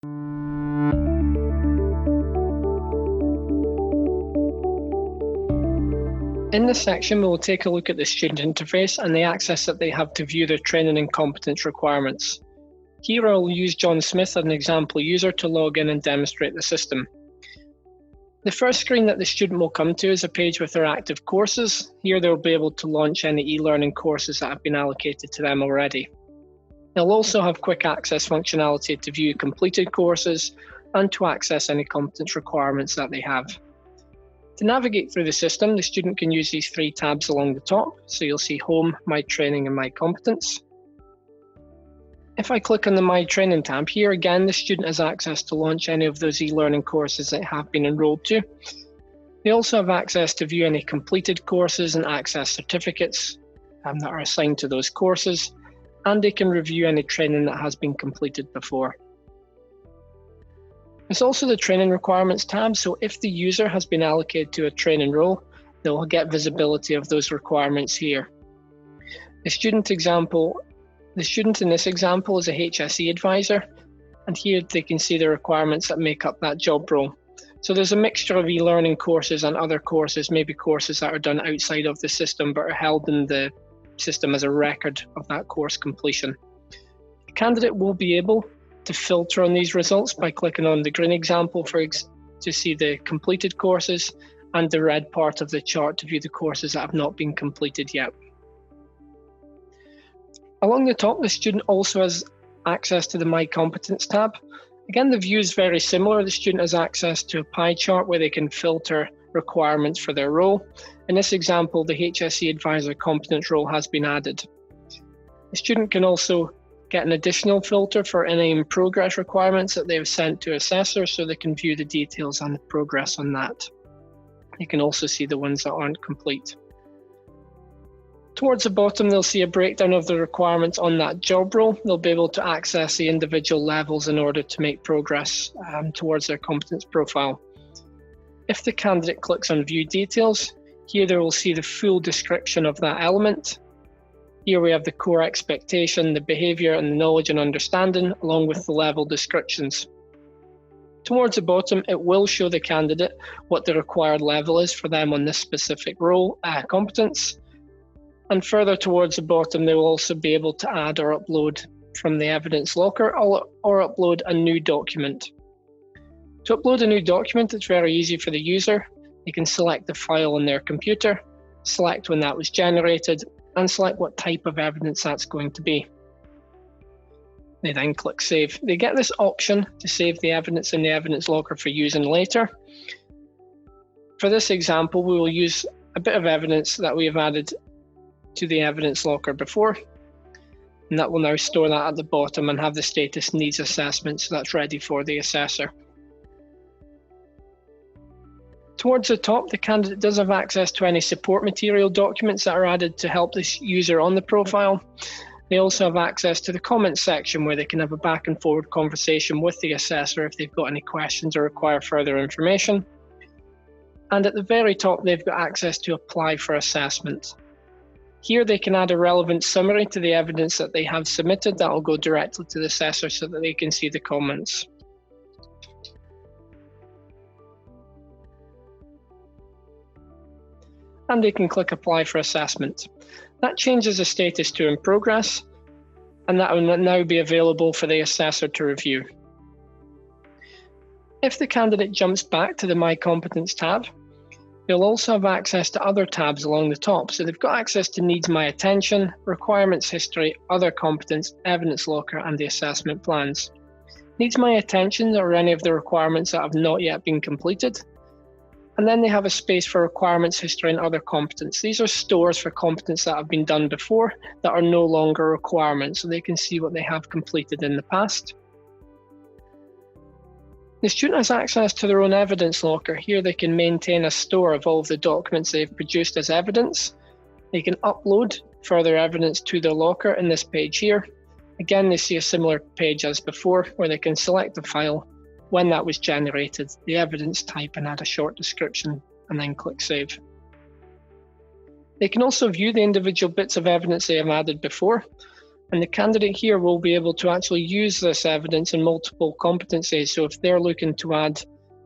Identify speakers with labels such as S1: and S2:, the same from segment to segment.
S1: In this section, we will take a look at the student interface and the access that they have to view their training and competence requirements. Here I will use John Smith as an example user to log in and demonstrate the system. The first screen that the student will come to is a page with their active courses. Here they'll be able to launch any e-learning courses that have been allocated to them already. They'll also have quick access functionality to view completed courses and to access any competence requirements that they have. To navigate through the system, the student can use these three tabs along the top. So you'll see Home, My Training, and My Competence. If I click on the My Training tab, here again, the student has access to launch any of those e-learning courses that have been enrolled to. They also have access to view any completed courses and access certificates that are assigned to those courses, and they can review any training that has been completed before. There's also the Training Requirements tab, so if the user has been allocated to a training role, they'll get visibility of those requirements here. The student in this example is a HSE advisor, and here they can see the requirements that make up that job role. So there's a mixture of e-learning courses and other courses, maybe courses that are done outside of the system but are held in the system as a record of that course completion. The candidate will be able to filter on these results by clicking on the green example to see the completed courses, and the red part of the chart to view the courses that have not been completed yet. Along the top, the student also has access to the My Competence tab. Again, the view is very similar. The student has access to a pie chart where they can filter requirements for their role. In this example, the HSE advisor competence role has been added. The student can also get an additional filter for any in-progress requirements that they have sent to assessors, so they can view the details and the progress on that. You can also see the ones that aren't complete. Towards the bottom, they'll see a breakdown of the requirements on that job role. They'll be able to access the individual levels in order to make progress towards their competence profile. If the candidate clicks on View Details, here they will see the full description of that element. Here we have the core expectation, the behaviour and the knowledge and understanding, along with the level descriptions. Towards the bottom, it will show the candidate what the required level is for them on this specific role, competence. And further towards the bottom, they will also be able to add or upload from the evidence locker or upload a new document. To upload a new document, it's very easy for the user. They can select the file on their computer, select when that was generated, and select what type of evidence that's going to be. They then click Save. They get this option to save the evidence in the evidence locker for using later. For this example, we will use a bit of evidence that we have added to the evidence locker before, and that will now store that at the bottom and have the status needs assessment, so that's ready for the assessor. Towards the top, the candidate does have access to any support material documents that are added to help this user on the profile. They also have access to the comments section where they can have a back and forward conversation with the assessor if they've got any questions or require further information. And at the very top, they've got access to Apply for Assessment. Here they can add a relevant summary to the evidence that they have submitted that will go directly to the assessor so that they can see the comments. And they can click Apply for Assessment. That changes the status to In Progress, and that will now be available for the assessor to review. If the candidate jumps back to the My Competence tab, they'll also have access to other tabs along the top. So they've got access to Needs My Attention, Requirements History, Other Competence, Evidence Locker, and the Assessment Plans. Needs My Attention are any of the requirements that have not yet been completed. And then they have a space for Requirements History and Other Competence. These are stores for competence that have been done before that are no longer requirements, so they can see what they have completed in the past. The student has access to their own evidence locker. Here they can maintain a store of all of the documents they've produced as evidence. They can upload further evidence to their locker in this page here. Again, they see a similar page as before where they can select the file, when that was generated, the evidence type, and add a short description, and then click Save. They can also view the individual bits of evidence they have added before. And the candidate here will be able to actually use this evidence in multiple competencies. So if they're looking to add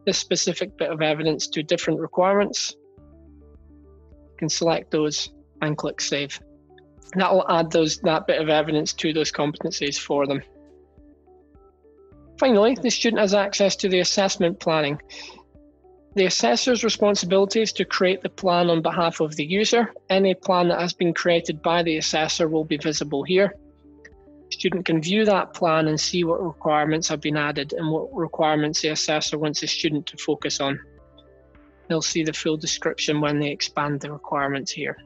S1: this specific bit of evidence to different requirements, you can select those and click Save. That will add that bit of evidence to those competencies for them. Finally, the student has access to the assessment planning. The assessor's responsibility is to create the plan on behalf of the user. Any plan that has been created by the assessor will be visible here. The student can view that plan and see what requirements have been added and what requirements the assessor wants the student to focus on. They'll see the full description when they expand the requirements here.